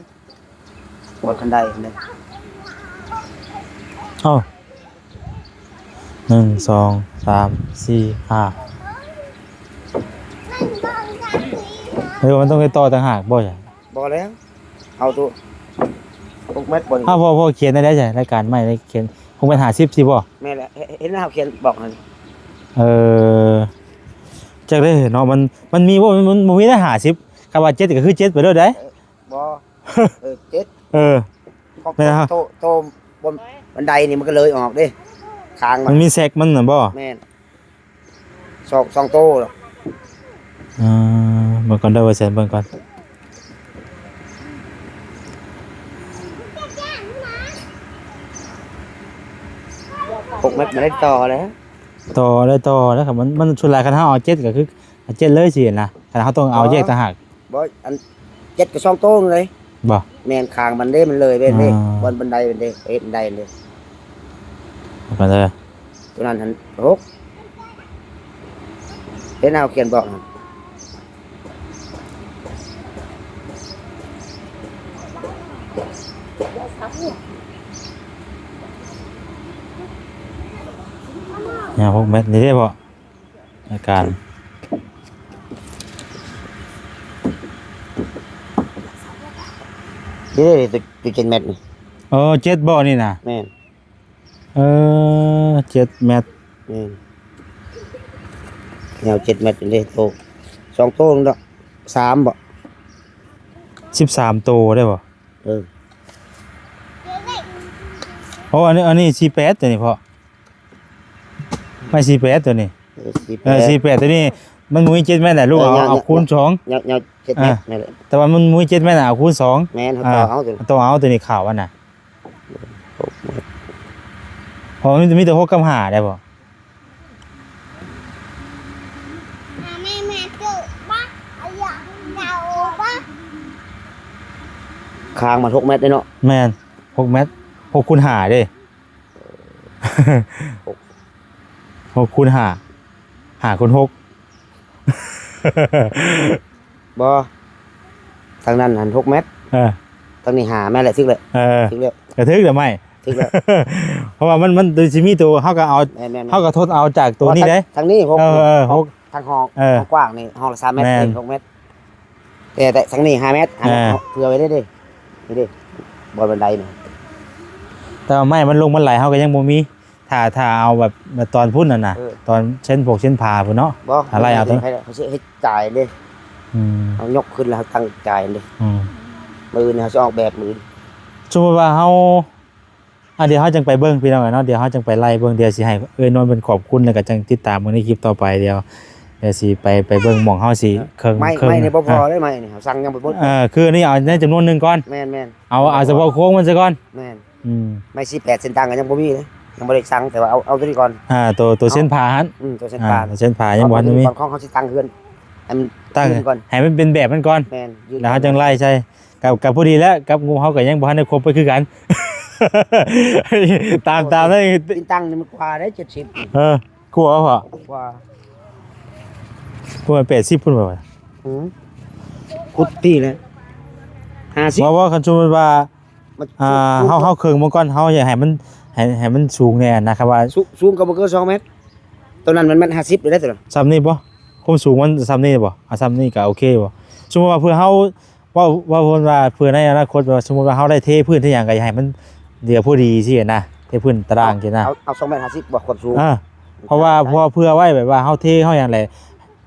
[SPEAKER 3] บนกันไดเลย
[SPEAKER 1] เอ้า1 2 3 4 5มันต้องไปต่อต่างหากบ่ใช่
[SPEAKER 3] บอแล้วเอาตัว6 เมตรบน
[SPEAKER 1] พ่อเขียนได้ใช่รายการใหม่ได้เขียนคงเป็น50สิบ่
[SPEAKER 3] แม่แหละเห็นแล้วเขียนบอกเลย
[SPEAKER 1] จักได้เนาะมันมีบ่มันมีได้50คำว่า7ก็คือ7ไปเด้อได้
[SPEAKER 3] บอ7
[SPEAKER 1] ไม่นะฮะ
[SPEAKER 3] โตบนบันไดนี่มันก็เลยออกดิคาง
[SPEAKER 1] มันมีแซกมันน่ะบ่
[SPEAKER 3] แม่นสองโตหรอก
[SPEAKER 1] เบิ่งก่อนเด้อว่าแซนเบิ่งก่อน
[SPEAKER 3] 6 เมตรมาได้ต่อแล้ว
[SPEAKER 1] ต่อแล้วครับมันชุดลายคันเฮาเอา7ก็คือ7เลยสินะคันเฮาต้องเอาแยกต่างหาก
[SPEAKER 3] บออัน7กับ2โตเลย
[SPEAKER 1] บ่
[SPEAKER 3] แม่นคางมันเด้มันเลยเว้นเด้บนบันไดเป็นเด้บันไดเลย
[SPEAKER 1] ก่อนเด้อ
[SPEAKER 3] ตัวนั้นหัน6เห็นเอาเขียนบอก
[SPEAKER 1] เนี่ย6เมตรนี่ได้บ่รายการ
[SPEAKER 3] นี่ตัว7 เมตรนี่
[SPEAKER 1] 7บ่นี่น่ะ
[SPEAKER 3] แม่น
[SPEAKER 1] 7เมตร
[SPEAKER 3] แนว7 เมตรเลยโต2โตนึงดอก3บ่
[SPEAKER 1] 13โตได้บ่
[SPEAKER 3] เออ
[SPEAKER 1] อันนี้48ตัวนี้พ่อไม่48ตัวนี้48ตัวนี้มันมุ้ย7เมตรแหละลูกเอาคูณ2
[SPEAKER 3] แนว7 เมตรนี่แหละ
[SPEAKER 1] แต่ว่ามันมุ้ย7เมตรเอาคูณ2
[SPEAKER 3] แม่นเขาต่อเอาตัว
[SPEAKER 1] ต้องเอาตัวนี้ขาวอ่ะน่ะเพราะมันมีแต่6กับ5ได้บ่
[SPEAKER 3] คางมัน6 เมตรเลยเนาะ
[SPEAKER 1] แม่น6เมตร6คูณ5เด้6คูณ5คูณ6
[SPEAKER 3] บ่ทางนั้นหัน6 เมตร ทางนี้5แม่นแหละทึกเลยทึกแล้ว
[SPEAKER 1] กระทึกหรือไม่
[SPEAKER 3] ทึกแล้ว
[SPEAKER 1] เพราะว่ามันตัวสิมีตัวเฮาก็เอา
[SPEAKER 3] แม่น
[SPEAKER 1] เฮาก็ทดเอาจากตัวนี้เด้
[SPEAKER 3] ทางนี้6
[SPEAKER 1] 6
[SPEAKER 3] ทางห้องกว้างนี่ห้องละ3 เมตร 6 เมตรแต่ทางนี้5 เมตรเผื่อไว้ได้ดินี่ดิบนบันไดนี่
[SPEAKER 1] แต่ว่าไม่มันลงมันไหลเฮาก็ยังบ่มีถ้าเอาแบบตอนพุ่นน่ะนะตอนเช่นพาพุ่นเนาะ
[SPEAKER 3] บ่
[SPEAKER 1] อะไรเอาตัว
[SPEAKER 3] เขาสิให้จ่ายเด้เอายกขึ้นแล้วตั้งจ่ายเด้มือเนี่ยเขาสิออกแบบมือ
[SPEAKER 1] สมมุติว่าเฮาเดี๋ยวเฮาจังไปเบิ่งพี่น้องเนาะเดี๋ยวเฮาจังไปไล่เบิ่งเดี๋ยวสิให้นนท์เป็นขอบคุณแล้วก็จังติดตามมื้อในคลิปต่อไปเดี๋ยว ดี๋ยวสิไปเบิ่งหม่องเฮาสิเครื่อง
[SPEAKER 3] ไม่ในบ่พอได้ไหมนี่เขาสั่งยังบ่หมด
[SPEAKER 1] คือนี่เอาในจำนวนหนึงก่อน
[SPEAKER 3] แม่น
[SPEAKER 1] เอาเฉพาะโค้งมันซะก่อน
[SPEAKER 3] แม่น
[SPEAKER 1] อืม
[SPEAKER 3] ไม่18เส้นทางก็ยังบ่มีเลยยังบ่ได้สั่งแต่ว่าเอาตัวนี้ก่อน
[SPEAKER 1] ตัวเส้นผ่าหั่น
[SPEAKER 3] ตัวเส้นทาง
[SPEAKER 1] เส้นผ่ายังบ่ทันมี
[SPEAKER 3] ของเขาสิตั้งเฮือนให้มัน
[SPEAKER 1] ตั้ง
[SPEAKER 3] ยืนก่อน
[SPEAKER 1] ให้มันเป็นแบบมันก่อน
[SPEAKER 3] แม่นยืน
[SPEAKER 1] แล้วเขาจังไล่ใช่กับพอดีแล้วกับงูเขาก็ยังบ่ทันได้ครบไปคือกัน ตามได้
[SPEAKER 3] ติดตั้งนี่มันกว่าได้70
[SPEAKER 1] กลัวเปล่าก
[SPEAKER 3] ว่า
[SPEAKER 1] พวกมัน80พุ่นบ่ว่า
[SPEAKER 3] คุดพี่เลย50
[SPEAKER 1] ว่าคันชุมว่าเฮาเครื่องมันก่อนเฮาอยากให้มันให้มันสูงแน่นะครับว่า
[SPEAKER 3] สูงก็บ่เกิน2เมตรตัวนั้นมัน50เลยได้ตัวนั้น
[SPEAKER 1] ซ้ำนี่บ่ความสูงมันซ้ำนี่บ่ซ้ำนี่ก็โอเคบ่สมมุติว่าเพื่อเฮาว่าเพิ่นว่าเพื่อในอนาคตว่าสมมุติว่าเฮาได้เทพื้นที่หยังก็อยากให้มันเดี๋ยวผู้ดีสินะเทพื้นตารางสินะ
[SPEAKER 3] เอา2เมตร50บ่ความสูง
[SPEAKER 1] เพราะว่าเพื่อไว้แบบว่าเฮาเทเฮาหยังแหละ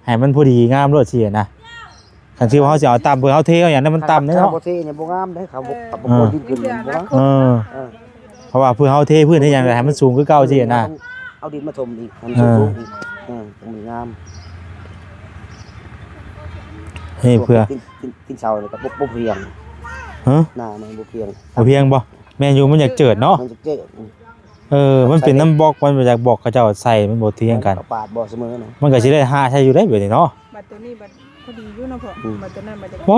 [SPEAKER 1] ให้มันพอดีงามรวดสินะคันสิว่าเฮาสิเอาต่ำเพื่อเฮาเทเฮาหยังนั้นมันต่ำเนาะ
[SPEAKER 3] บ่เทเนี่ยบ่งามเด้เขาบ่ดินขึ้นบ่งาม
[SPEAKER 1] เพราะว่าเพื่อเฮาเทพื้นที่หยังแหละให้มันสูงคือเก่าสินะ
[SPEAKER 3] เอาดินมาถมอีกให้มันสูงอีกมันงาม
[SPEAKER 1] นี่เพื่อ
[SPEAKER 3] กินเสาเลยก็บ่เพียง
[SPEAKER 1] ฮะ
[SPEAKER 3] หน้ามันบ่เพียง
[SPEAKER 1] บ่เพียงบ่แม่นอยู่มันอยากเจิดเนาะ
[SPEAKER 3] มันจะเจ๊
[SPEAKER 1] มันเป็นน้ำบอกมันมาจากบอกเขาเจ้าใส่มันบ่เที่ยงกัน
[SPEAKER 3] ปาดบ่เสมอนะ
[SPEAKER 1] มันก็สิได้5ใช้อยู่ได้แบบนี้เนาะ
[SPEAKER 4] บัดตัวนี้บัดพอดีอยู่เนาะพ่อบัดตัวนั้นบัดจะ
[SPEAKER 1] บ่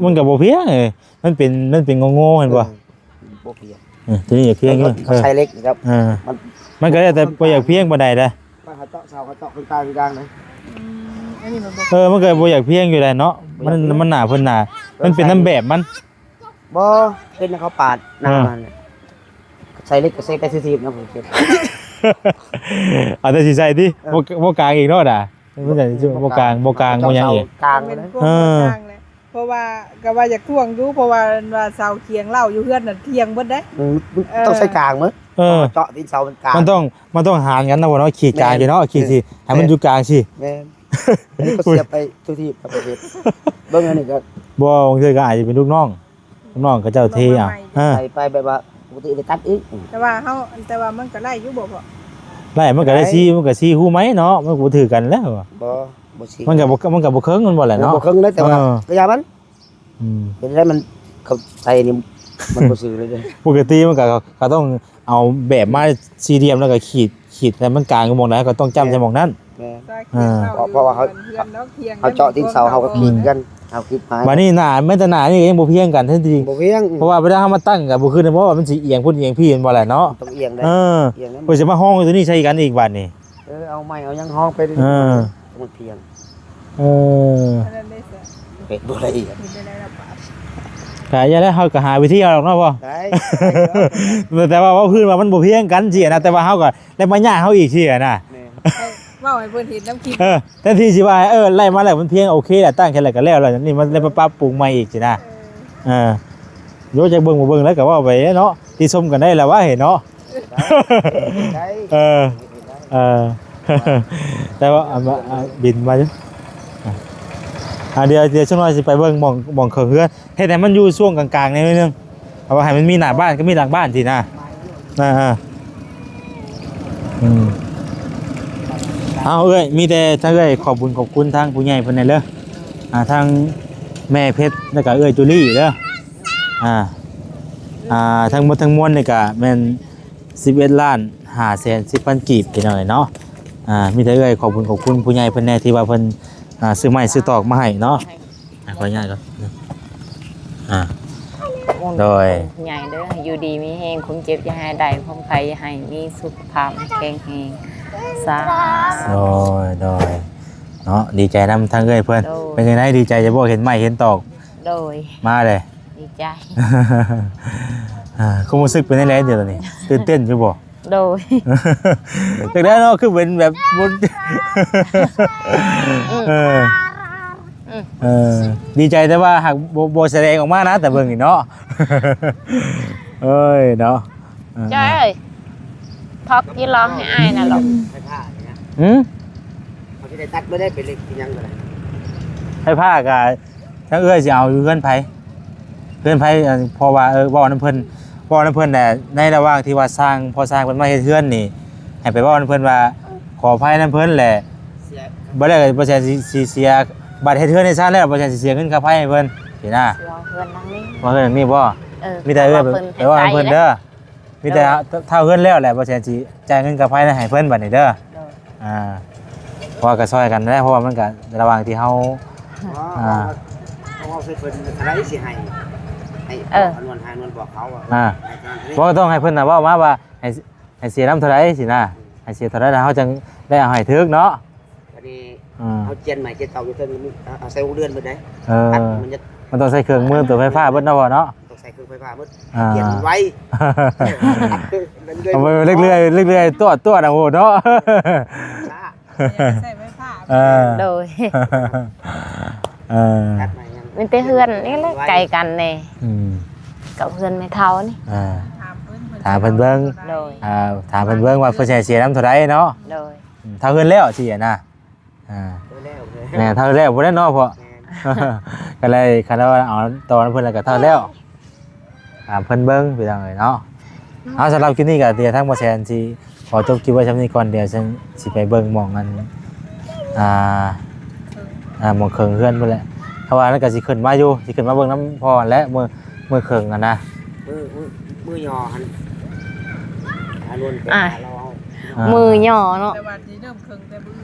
[SPEAKER 1] มันก็บ่เพียงมันเป็นโง่ๆเห็นบ่
[SPEAKER 3] บ่เพียง
[SPEAKER 1] ตัวนี้อยากเพียงอยู่
[SPEAKER 3] เขาใช้เล็กนะครับ
[SPEAKER 1] มันก็ได้แต่บ่อยากเพียงบ่ได้เด้อ
[SPEAKER 3] เขาเจาะเสาเขาเจาะคนกลางกลางนะ
[SPEAKER 4] อันนี้มันบ่
[SPEAKER 1] มันก็บ่อยากเพียงอยู่ได้เนาะมันหนาเพิ่นหนามันเป็นน้ำแบบมัน
[SPEAKER 3] บ่เป็นเขาปาดหน้ามันใช้เล็กก็ใช้ไปทีๆนะผมคิด
[SPEAKER 1] เอาแต่สิใส่ติบ่กลางอีกเนาะด่ามันจะบ่กลางบ่หยังอีก
[SPEAKER 3] กลาง
[SPEAKER 4] เป็น
[SPEAKER 3] นะ
[SPEAKER 4] พวกกลางเลยเพราะว่าก็ว่าอยากท่วงอยู่เพราะว่าเสาเคียงเหล้าอยู่เฮือนน่ะเที่ยงเบิดเด้
[SPEAKER 3] ต้องใช้กลางมั้ยเจาะตีนเสาเป็นกลาง
[SPEAKER 1] มันต้องหารกันนะบ่เนาะขีดกลางสิเนาะขีดสิให้มันอยู่กลางสิ
[SPEAKER 3] แม่นอันนี้ก็เสียบไปทุกที่ครับประเทศเบิ่งอันนี้ก็
[SPEAKER 1] บ่บางทีก็อาจจะเป็นลูกน้องเขาเจ้าเทอ่ะ
[SPEAKER 3] ไปแบบว่าปกติไปตัดอีก
[SPEAKER 4] แต่ว่ามันก็ไล่อยู่บ่พ่อ
[SPEAKER 1] ไล่มันก็ได้ซี่ฮู้ไหมเนาะมันก็บ่ถือกันแล้ว
[SPEAKER 3] บ่สิ
[SPEAKER 1] มันก็บ่เคิงมันบ่แหละเนาะ
[SPEAKER 3] บ่ครึ่งเลยแต่ว่าก็ยามัน
[SPEAKER 1] อืม
[SPEAKER 3] เป็นได้มันเขาใส่นี่มันบ่ซื้อเลยเด้
[SPEAKER 1] ปกติมันก็ต้องเอาแบบมาสี่เหลี่ยมแล้วก็ขีดแต่มันกลางอยู่หม่องไหนก็ต้องจำใส่หม่องนั้น
[SPEAKER 3] แม่
[SPEAKER 4] เพราะว่าเขา
[SPEAKER 3] เจาะตีนเสาเขาก็ขีดกันเอาขีดไม้
[SPEAKER 1] บัดนี้หน้าแม้แต่หน้านี่ก็ยังบ่เพียงกันทันที
[SPEAKER 3] บ่เพียง
[SPEAKER 1] เพราะว่าเวลาเฮามาตั้งก็บ่คือเพราะว่ามันสิเอียงพุ่นเอียงพี่มันบ่แหละเนาะ
[SPEAKER 3] ต้องเอียงได้
[SPEAKER 1] เออ
[SPEAKER 3] เอียงนั้น
[SPEAKER 1] เพิ่นสิมาห้องตัวนี้ใช้กันอีกบัดนี้
[SPEAKER 3] เอาไม้เอายังห้องไปมันเพียง
[SPEAKER 1] เออ
[SPEAKER 3] เป็ดบ่ละเอียด
[SPEAKER 1] ก็อย่าได้เฮาก็หาวิธีเอาหรอกเนาะพ่อ
[SPEAKER 3] ได้
[SPEAKER 1] แต่ว่าพื้นว่ามันบ่เพียงกันสินะแต่ว่าเฮาก็ได้มาย่างเฮาอีกสินะ
[SPEAKER 4] ว่าให้เพิ่นเห็นน้ำคลิป
[SPEAKER 1] แทนที่สิว่าไล่มาแล้วมันเพียงโอเคแหละตั้งแค่ไหนก็แล้วแล้วนี่มันได้มาปรับปรุงใหม่อีกสินะโยจากเบิ่งบ่เบิ่งแล้วก็ว่าไปเนาะที่ชมกันได้แล้วว่าเห็นเนาะ
[SPEAKER 3] ได้
[SPEAKER 1] แต่ว่าบินมาจ้ะเดี๋ยวช่วงน้อยสิไปเบิ่งหม่องเครื่องเฮือนเฮ็ดให้มันอยู่ช่วงกลางๆนิดนึงเอาว่าให้มันมีหน้าบ้านก็มีหลังบ้านสินะเอามีแต่ถ้าขอบคุณทางผู้ใหญ่เพิ่นนั่นเด้อทางแม่เพชรแล้วก็จุลี่เด้อทั้งหมดทั้งมวลนี่ก็แม่น11,510,000 กีบพี่น้องเนาะมีแต่ขอบคุณผู้ใหญ่เพิ่นแน่ที่ว่าเพิ่นซื้อไม้ซื้อตอกมาให้เนาะขออนุญาตก่อนโดย
[SPEAKER 2] ใหญ่เด้ออยู่ดีมีแฮงคงเจ็บอย่าให้ได้คงไข้อย่าให้มีสุขภาพแข็งแรงสาธุ
[SPEAKER 1] โดยเนาะดีใจนำทางเพิ่นเป็นยังไงดีใจจะบ่เห็นไม้เห็นตอก
[SPEAKER 2] โดย
[SPEAKER 1] มาเลย
[SPEAKER 2] ดีใจ
[SPEAKER 1] คุณรู้สึกเป็นยังไงเดี๋ยวนี้ตื่นเต้นอยู่บ่
[SPEAKER 2] โดย
[SPEAKER 1] จากนั้นเนาะคือเป็นแบบดีใจแต่ว่าหากโบแสดงออกมานะแต่เบิ่งนี่เนาะเอ้ยเนาะ
[SPEAKER 2] จ้อยเอ้ยพอกยี่ร้องให้อายน่ะหรอก
[SPEAKER 3] เขาจะได้ตัดไม่ได้เป็นเล็กยังไง
[SPEAKER 1] ให้ผ้ากะทั้งสิเอาอยู่เพื่อนไผเพราะว่าเว้าน้ำเพิ่นแต่ในระหว่างที่ว่าพอสร้างเพิ่นมาเฮ็ดเฮือนนี่ให้ไปเว้าน้ำเพิ่นว่าขออภัยน้ำเพิ่นแหละ
[SPEAKER 3] เสีย
[SPEAKER 1] บ่ได้บ่แซ่สิเสียบัตรเฮ็ดเทือนให้ซ่านแล้วบ่แซ่สิเสียเงินค่าไฟให้เพิ่นสินะ
[SPEAKER 2] เดี๋ยวเพื่อนนั่งนี่
[SPEAKER 1] ว่าเพิ่นนี่บ่ มีแต่ไปว่าเพิ่น
[SPEAKER 2] เด้อ
[SPEAKER 1] เด้อมีแต่เท่าเพิ่นแล้วแหละบ่แซ่สิจ่ายเงินค่าไฟให้เพิ่นบัดนี้เด้อเพราะว่าก็ซอยกันได้เพราะว่ามันก็ระหว่างที่เฮา
[SPEAKER 3] เขาใส่เพิ่นอะไรสิให้นวลบอกเขา
[SPEAKER 1] บ่ต้องให้เพิ่นน่ะเว้ามาว่าให้เสียน้ำเท่าไหร่สินะให้เสียเท่าไหร่แล้วเฮาจังได้เอาให้ถึกเนาะ
[SPEAKER 3] อันนี้เอาเจียนใหม่เจียนเก่าอยู่เท่านี้เอาใส่6 เดือนเบิดได้
[SPEAKER 1] มันต้องใส่เครื่องมือตัวไฟฟ้าเบิดเนาะบ่เนาะ
[SPEAKER 3] ต้องใส่เครื่องไฟฟ้าเบิดเจียนไว้
[SPEAKER 1] เอาไปเรื่อยๆตัวน่ะโหเนาะ
[SPEAKER 4] ใส่ไม้ผ้า
[SPEAKER 2] โดย
[SPEAKER 3] ตัดใหม่ยัง
[SPEAKER 2] มันแต่เฮือนนี่แหละไกลกันแน่กับเฮือนไม่เท่านี่
[SPEAKER 1] ถามเพิ่นเบิ่ง
[SPEAKER 2] โดย
[SPEAKER 1] ถามเพิ่นเบิ่งว่าเพิ่นสิเสียน้ำเท่าใดเนาะ
[SPEAKER 2] โดย
[SPEAKER 1] เท่าเพิ่นแล้วสินะแม่เท่าแล้วบ่ได้เนาะพ่อก็เลยคันว่าเอาตอนเพิ่นแล้วก็เท่าแล้วเพิ่นเบิ่งพี่น้องเอ้ยเนาะเอาสำหรับคลิปนี้ก็เดี๋ยวทางบ่แซนสิขอจบคลิปไว้ชั้นนี้ก่อนเดี๋ยวฉันสิไปเบิ่งหม่องอันหม่องเคิงเฮือนพุ่นแหละเพราะว่านั่นก็สิขึ้นมาอยู่สิขึ้นมาเบิ่งน้ำพ่อและมื้อเคิงอ่ะนะ
[SPEAKER 3] มือยอหันนวลเราเอา
[SPEAKER 2] มือย่อเนาะ
[SPEAKER 4] แต่ว่าสิเริ่มเครื่องแต่มื้อ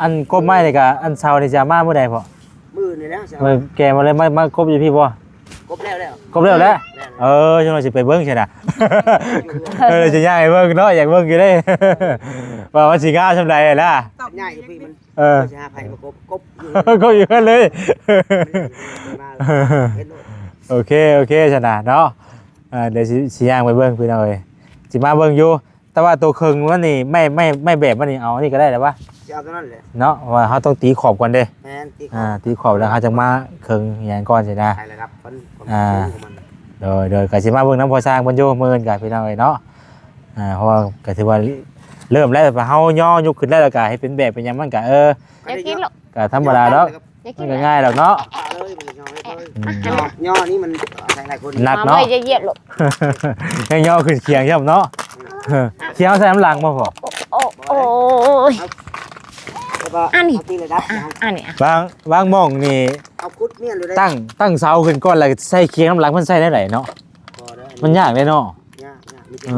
[SPEAKER 1] อันกบไม้นี่ก็อันเช้านี่จะมามื้อใดพ่อ
[SPEAKER 3] มือนี่แล้ว
[SPEAKER 1] มื้อแกมาเลยมากบอยู่พี่บ่
[SPEAKER 3] กบแล้ว
[SPEAKER 1] กบแล้วจังว่าสิไปเบิ่งใช่น่ะจะย่างให้เบิ่งเนาะอยากเบิ่งอยู่เด้ว่ามันสิงามซำใดล่ะ
[SPEAKER 3] ง่ายอยู่พี่มันจะหาไผ่มากบ
[SPEAKER 1] ก็อยู่กันเลยโอเคชนะเนาะเดี๋ยวสิย่างไปเบิ่งพี่น้องเอ้ยสิมาเบิ่งอยู่แต่ว่าตัวครึ่งมันนี่ไม่แบบมันนี่เอานี่ก็ได้แล้ววะ
[SPEAKER 3] จะเอาตัวนั้นแหละ
[SPEAKER 1] เนาะว่าเฮาต้องตีขอบก่อนเด้
[SPEAKER 3] แม่นตี
[SPEAKER 1] ตีขอบแล้วเฮาจังมาครึ่งหยังก่อนสินะ
[SPEAKER 3] ใช่แล้วครับมัน
[SPEAKER 1] โดยก็สิมาเบิ่งน้ำพอสร้างเพิ่นอยู่มื้อนี้ก็พี่น้องเอ้ยเนาะเพราะว่าก็ถือว่าเริ่มแล้วเฮาย่อยกขึ้นแล้วก็ให้เป็นแบบเป็นหยังมันก็
[SPEAKER 2] อย่ากินหรอก
[SPEAKER 1] ก็ธรรมดาดอก
[SPEAKER 2] อย่า
[SPEAKER 1] มั
[SPEAKER 2] กิ
[SPEAKER 1] น
[SPEAKER 2] น
[SPEAKER 1] ก็ง่ายดอกเนาะ
[SPEAKER 3] เลยมันย่อนี่มันใส่หลายคน
[SPEAKER 1] หนัก
[SPEAKER 2] มา
[SPEAKER 1] เนาะ
[SPEAKER 2] ไม่จะเหยียบหรอก
[SPEAKER 1] ให้ย่อขึ้นเคียงใช่บ่เนาะเคียงใส่น้ำหลังบ่พอ
[SPEAKER 2] โอ้ย
[SPEAKER 3] อันนี้ตีเลยครับ
[SPEAKER 2] อันนี้
[SPEAKER 1] บางหม่องนี่
[SPEAKER 3] เอาคุดเนี่ยเลย
[SPEAKER 1] ตั้งเสาขึ้นก่อนแล้วใส่เคียงน้ำหลังเพิ่นใส่ได้ไหนเนาะมันยากเลยเนาะ
[SPEAKER 3] มีเจ้า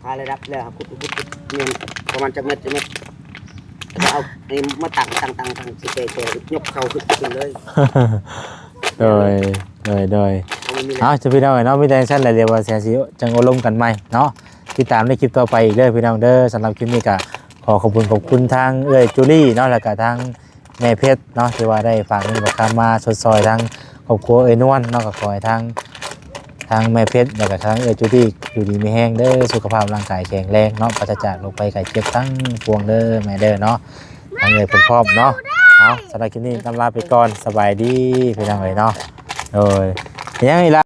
[SPEAKER 3] ทาเลยครับเลยครับคุดเนี่ยประมาณจักเม็ดเอาไอ้มาตั้งสิเกยกเขาขึ้นเลย
[SPEAKER 1] โดยจะพี่น้องเนาะมีแต่ชั้นหลายเรียกว่าแสนสิจังอารมณ์กันใหม่เนาะติดตามในคลิปต่อไปอีกเด้อพี่น้องเด้อสำหรับคลิปนี้ก็ขอขอบคุณทางจูลี่เนาะแล้วก็ทางแม่เพชรเนาะที่ว่าได้ฝากเงินประกันมาสดซอยทางครอบครัวเอ้ยนวลเนาะก็ขอให้ทางแม่เพชรแล้วก็ทางจูลี่อยู่ดีมีแห้งเด้อสุขภาพร่างกายแข็งแรงเนาะปราศจากโรคภัยไข้เจ็บทั้งปวงเด้อแม่เด้อเนาะทางเพิ่นพร้อมเนาะเอาสำหรับคลิปนี้ลาไปก่อนสบายดีพี่น้องเอ้ยเนาะโดยยังอีกละ